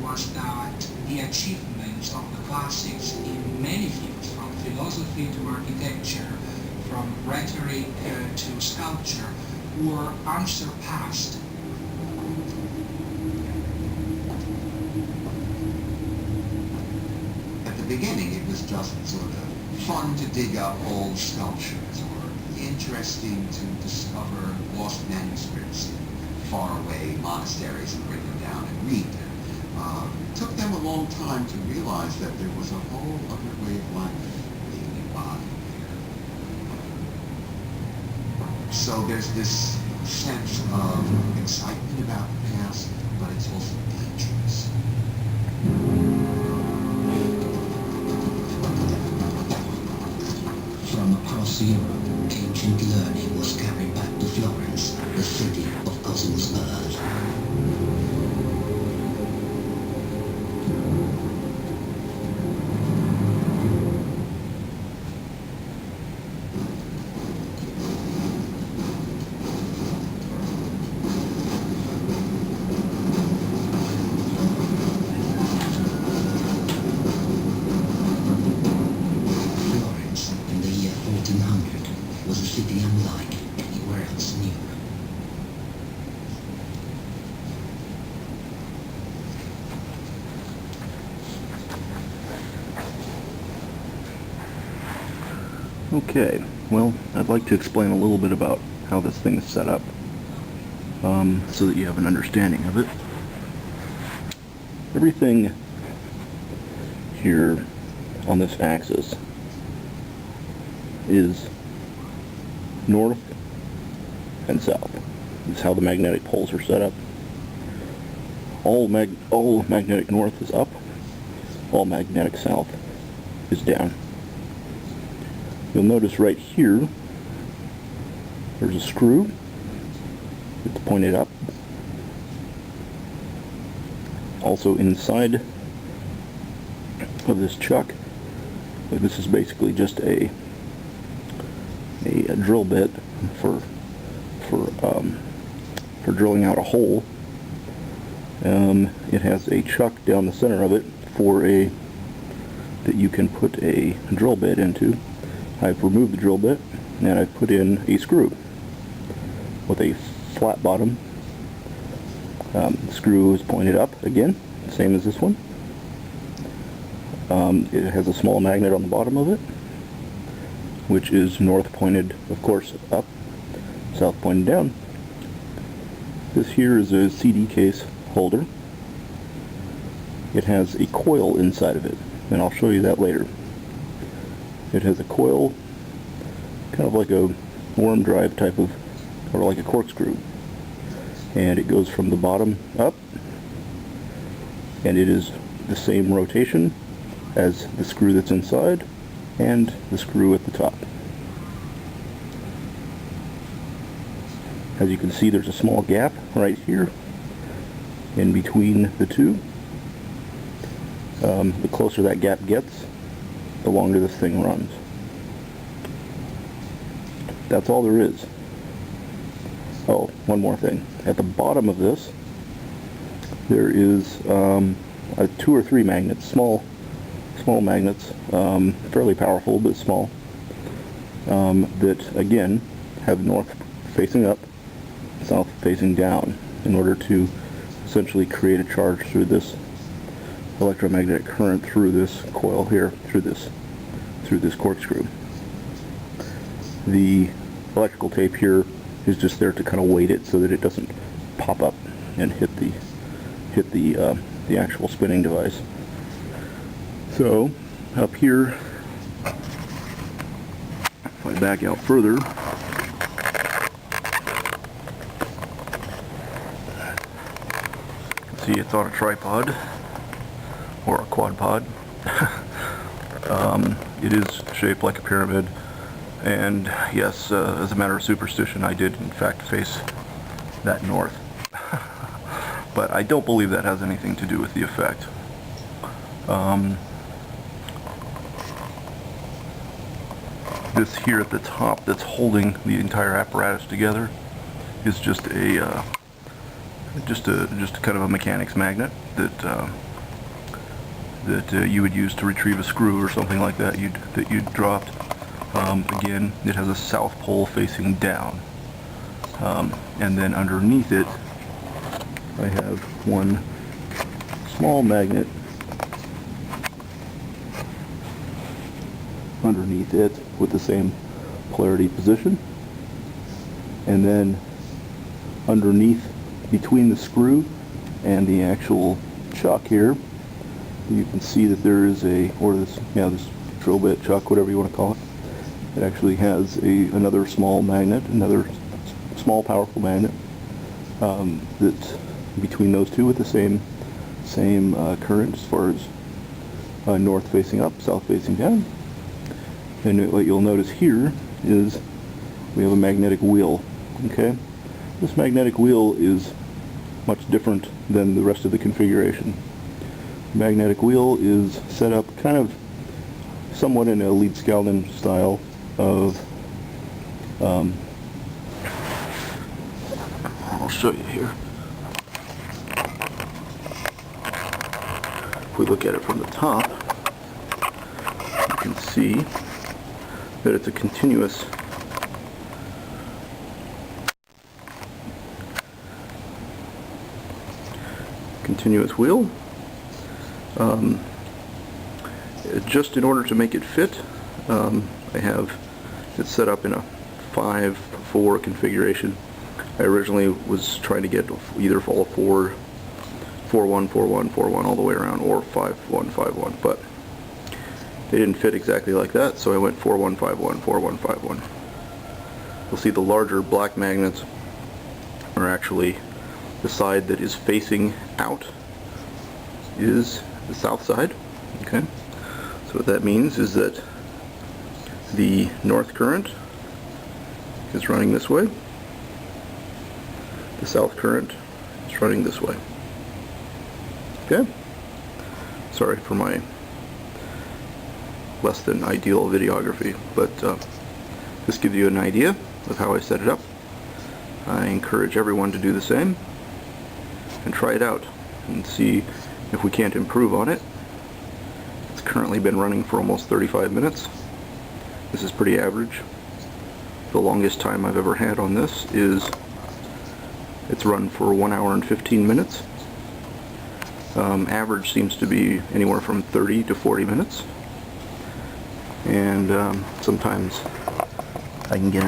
was that the achievements of the classics in many fields, from philosophy to architecture, from rhetoric to sculpture, were unsurpassed. At the beginning, it was just sort of fun to dig up old sculptures, or interesting to discover lost manuscripts in faraway monasteries and bring them down and read them. It took them a long time to realize that there was a whole other way of life being embodied here. So there's this sense of excitement about the past, but it's also dangerous. From across Europe, ancient learning was carried back to Florence, the city of Cosmo's birth. Was a city unlike anywhere else in Europe. Okay, well, I'd like to explain a little bit about how this thing is set up, so that you have an understanding of it. Everything here on this axis is north and south. This is how the magnetic poles are set up. All magnetic north is up, all magnetic south is down. You'll notice right here there's a screw. It's pointed up. Also inside of this chuck, this is basically just a drill bit for drilling out a hole. It has a chuck down the center of it that you can put a drill bit into. I've removed the drill bit and I've put in a screw with a flat bottom. The screw is pointed up again, same as this one. It has a small magnet on the bottom of it, which is north pointed, of course, up, south pointed down. This here is a CD case holder. It has a coil inside of it, and I'll show you that later. It has a coil, kind of like a worm drive type of, or like a corkscrew. And it goes from the bottom up, and it is the same rotation as the screw that's inside and the screw at the top. As you can see, there's a small gap right here in between the two. The closer that gap gets, the longer this thing runs. That's all there is. Oh, one more thing. At the bottom of this, there is 2 or 3 magnets, small magnets, fairly powerful but small, that again have north facing up, south facing down, in order to essentially create a charge through this electromagnetic current through this coil here, through this corkscrew. The electrical tape here is just there to kind of weight it so that it doesn't pop up and hit the actual spinning device. So up here, if I back out further, see it's on a tripod or a quad pod. It is shaped like a pyramid, and yes, as a matter of superstition, I did in fact face that north. But I don't believe that has anything to do with the effect. This here at the top that's holding the entire apparatus together is just a kind of a mechanics magnet that that you would use to retrieve a screw or something like that you'd dropped. Again, it has a south pole facing down, and then underneath it I have one small magnet underneath it with the same polarity position, and then underneath, between the screw and the actual chuck here, you can see that there is this drill bit, chuck, whatever you want to call it. It actually has another small magnet, another small powerful magnet that's between those two with the same current as far as north facing up, south facing down. And what you'll notice here is we have a magnetic wheel. Okay, this magnetic wheel is much different than the rest of the configuration. The magnetic wheel is set up kind of somewhat in a lead Scaldin style of I'll show you here. If we look at it from the top, you can see that it's a continuous wheel. Just in order to make it fit, I have it set up in a 5-4 configuration. I originally was trying to get either all 4-1, 4-1, 4-1 all the way around, or 5-1, 5-1, but they didn't fit exactly like that, so I went 4-1, 5-1, 4-1, 5-1. You'll see the larger black magnets are actually the side that is facing out is the south side. Okay, so what that means is that the north current is running this way, the south current is running this way. Okay, sorry for my less than ideal videography, but this gives you an idea of how I set it up. I encourage everyone to do the same and try it out and see if we can't improve on it. It's currently been running for almost 35 minutes. This is pretty average. The longest time I've ever had on this is it's run for 1 hour and 15 minutes. Average seems to be anywhere from 30 to 40 minutes. And sometimes I can get it